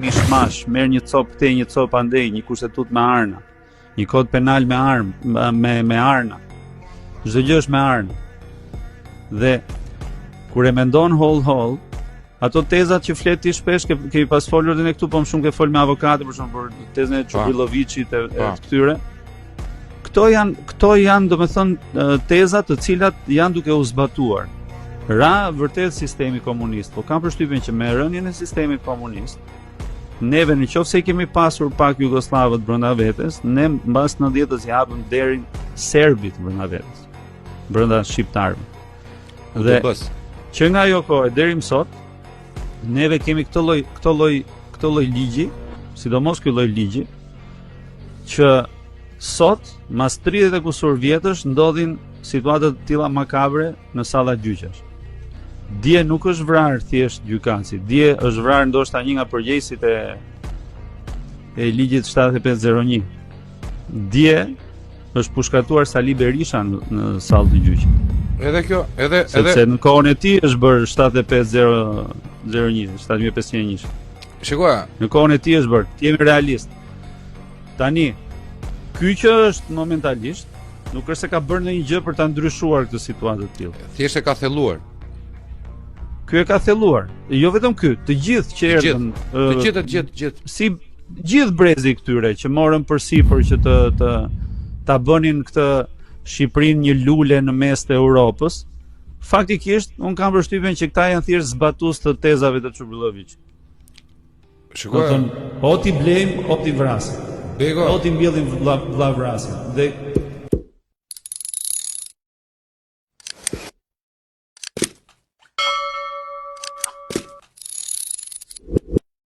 mishmash, merr një cop këtej, një cop andej, një kushtetut me arna, një kod penal me me arna. Çdo gjë është me arna. Dhe kur e mendon Hall, ato tezat që flet ti shpesh ke pas folur edhe ne këtu, po më shumë ke fol me avokatë për shembull për tezën e Çubilloviçit e këtyre. Këto janë domethënë teza të cilat janë duke u zbatuar. Ra vërtet sistemi komunist, po kam përshtypjen që me rënien e sistemit komunist, neve nëse kemi pasur pak jugoslavët brenda vetes, ne mbas 90-s japëm derin serbit brenda vetes, brenda shqiptarëve. Dhe që nga ajo kohë deri më sot, neve kemi këtë lloj ligji, sidomos ky lloj ligji, që sot, mas 30 e kusur vjetësh, ndodhin situata të tilla makabre në salla gjyqesh. Dje nuk është vrarë thjesht gjykatësi, dje është vrarë ndoshta një nga përgjegjësit e ligjit 7501. Dje është pushkatuar Sali Berisha në sallë të gjyqit. Edhe kjo, sepse në kohën e tij është bërë 7501. Shikoja, në kohën e tij është bërë, jemi realist. Tani, ky që është momentalisht, nuk është se ka bërë ndonjë gjë për ta ndryshuar këtë situatë të tillë. Thjesht e ka thelluar. Ky e ka thelluar. Jo vetëm ky, të gjithë që erdhën, të gjithë. Si gjithë brezi këtyre që morën përsipër që ta bënin këtë Shqipërinë një lule në mes të Europës, faktikisht un kam përshtypjen që këta janë thjesht zbatues të tezave të Çubilloviçit. Shikoj. O ti blejmë, o ti vrasim. O ti mbjellim vlla vrasim. Dhe